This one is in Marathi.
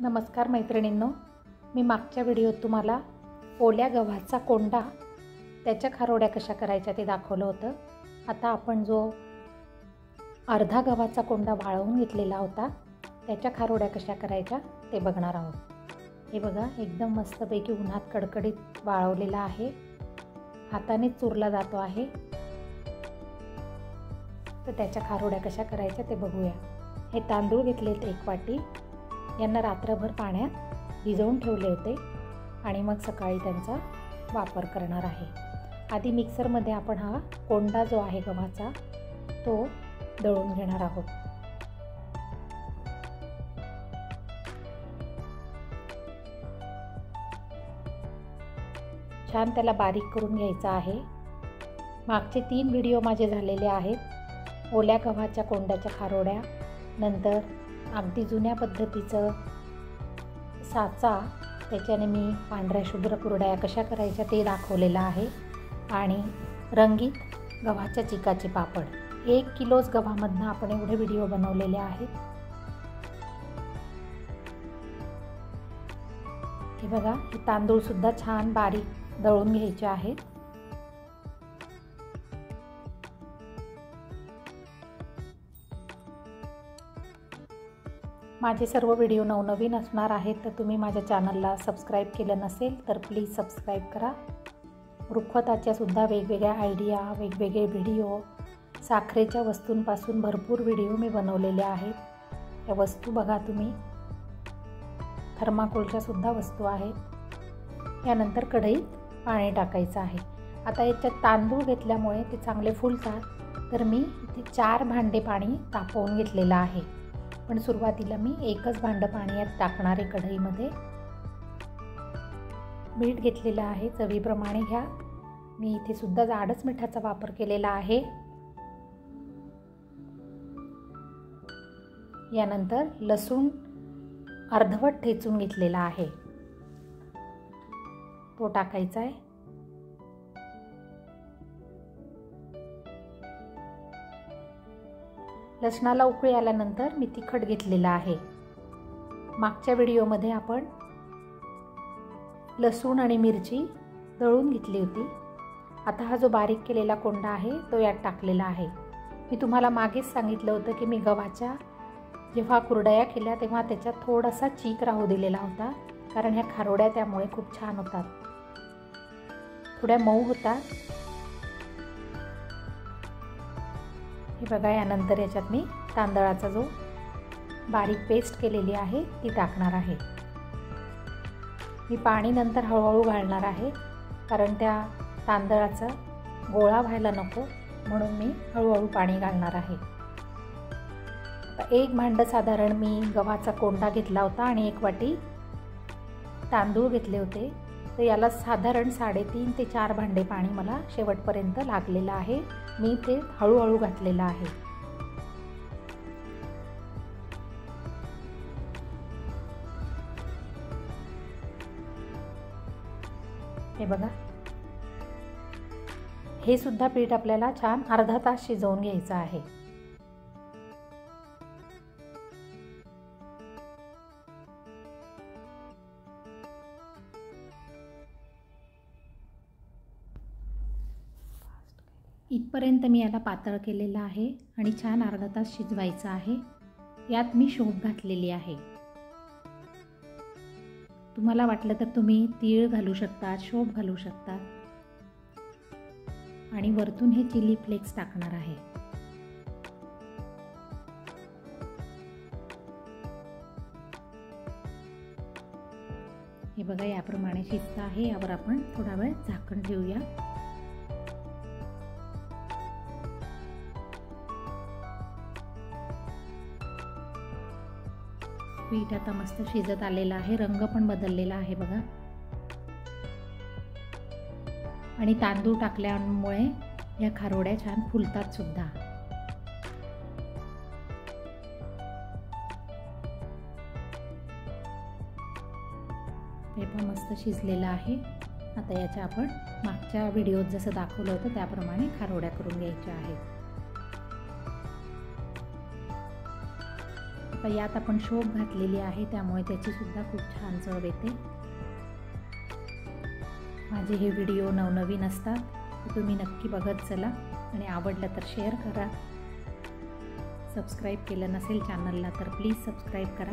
नमस्कार मैत्रिणींनो, मी मागच्या व्हिडिओत तुम्हाला ओल्या गव्हाचा कोंडा त्याच्या खारोड्या कशा करायच्या ते दाखवलं होतं। आता आपण जो अर्धा गव्हाचा कोंडा वाळवून घेतलेला होता त्याच्या खारोड्या कशा करायच्या ते बघणार आहोत। हे बघा, एकदम मस्तपैकी उन्हात कडकडीत वाळवलेला आहे, हाताने चुरला जातो आहे। तर त्याच्या खारोड्या कशा करायच्या ते बघूया। हे तांदूळ घेतलेत 1 वाटी, यांना रात्रभर पाण्यात भिजवून ठेवले होते आणि मग सकाळी त्यांचा वापर करणार आहे। आधी मिक्सरमध्ये आपण हा कोंडा जो आहे गव्हाचा तो दळून घेणार आहोत। छान त्याला बारीक करून घ्यायचा आहे। मागचे 3 व्हिडिओ माझे झालेले आहेत, ओल्या गव्हाच्या कोंड्याच्या खारोड्या, नंतर अगदी जुन्या पद्धतीचं साचा त्याच्याने मी पांढऱ्या शुभ्र कुरड्या कशा करायच्या ते दाखवलेलं आहे, आणि रंगीत गव्हाच्या चिकाचे पापड। 1 किलोच गव्हामधनं आपण एवढे व्हिडिओ बनवलेले आहेत। हे बघा, हे तांदूळ सुद्धा छान बारीक दळून घ्यायचे आहेत। माझे सर्व व्हिडिओ नवनवीन असणार आहेत, तर तुम्ही माझ्या चॅनलला सबस्क्राईब केलं नसेल तर प्लीज सबस्क्राईब करा। रुखवताच्या सुद्धा वेगवेगळ्या आयडिया, वेगवेगळे व्हिडिओ, साखरेच्या वस्तूंपासून भरपूर व्हिडिओ मी बनवलेले आहेत। या वस्तू बघा तुम्ही, थर्माकोलच्या सुद्धा वस्तू आहेत। यानंतर कढईत पाणी टाकायचं आहे। आता याच्यात तांदूळ घेतल्यामुळे ते चांगले फुलतात, तर मी इथे 4 भांडे पाणी तापवून घेतलेलं आहे, पण सुरुवातीला मी 1च भांडं पाणी यात टाकणार आहे कढईमध्ये। मीठ घेतलेलं आहे, चवीप्रमाणे घ्या। मी इथे सुद्धा जाडच मिठाचा वापर केलेला आहे। यानंतर लसूण अर्धवट ठेचून घेतलेला आहे, तो टाकायचा आहे। लसणाला उकळी आल्यानंतर मी तिखट घेतलेला आहे। मागच्या व्हिडिओमध्ये आपण लसूण आणि मिरची दळून घेतली होती। आता हा जो बारीक केलेला कोंडा आहे तो यात टाकलेला आहे। मी तुम्हाला मागेच सांगितलं होतं की मी गव्हाच्या जेव्हा कुरडया केल्या तेव्हा त्याच्यात थोडासा चीक राहू दिलेला होता, कारण ह्या खारोड्या त्यामुळे खूप छान होतात, थोड्या मऊ होतात। हे बघा, यानंतर याच्यात मी तांदळाचा जो बारीक पेस्ट केलेली आहे ती टाकणार आहे। मी पाणी नंतर हळूहळू घालणार आहे, कारण त्या तांदळाचा गोळा व्हायला नको, म्हणून मी हळूहळू पाणी घालणार आहे। आता 1 भांडं साधारण मी गव्हाचा कोंडा घेतला होता आणि 1 वाटी तांदूळ घेतले होते, तर याला साधारण 3.5 ते 4 भांडे पाणी मला शेवटपर्यंत लागलेलं आहे। मी ते हळूहळू घातलेलं आहे। हे बघा, हे सुद्धा पीठ आपल्याला छान अर्धा तास शिजवून घ्यायचं आहे। इथपर्यंत मी याला पातळ केलेलं आहे आणि छान अर्धा तास शिजवायचं आहे। यात मी शोभ घातलेली आहे। तुम्हाला वाटलं तर तुम्ही तीळ घालू शकता, शोभ घालू शकता, आणि वरतून हे चिली फ्लेक्स टाकणार आहे। हे बघा, याप्रमाणे शिजतं आहे। यावर आपण थोडा वेळ झाकण ठेवूया। पीठ आता मस्त शिजत आलेलं आहे, रंग पण बदललेला आहे बघा, आणि तांदूळ टाकल्यामुळे या खारोड्या छान फुलतात सुद्धा। हे पण मस्त शिजलेलं आहे। आता याच्या आपण मागच्या व्हिडिओत जसं दाखवलं होतं त्याप्रमाणे खारोड्या करून घ्यायच्या आहेत। आता यात आपण शोप घातलेली आहे, त्यामुळे त्याचीसुद्धा खूप छान चव येते. माझे हे व्हिडिओ नवनवीन असतात, तर तुम्ही नक्की बघत चला आणि आवडलं तर शेअर करा. सबस्क्राईब केलं नसेल चॅनलला तर प्लीज सबस्क्राईब करा.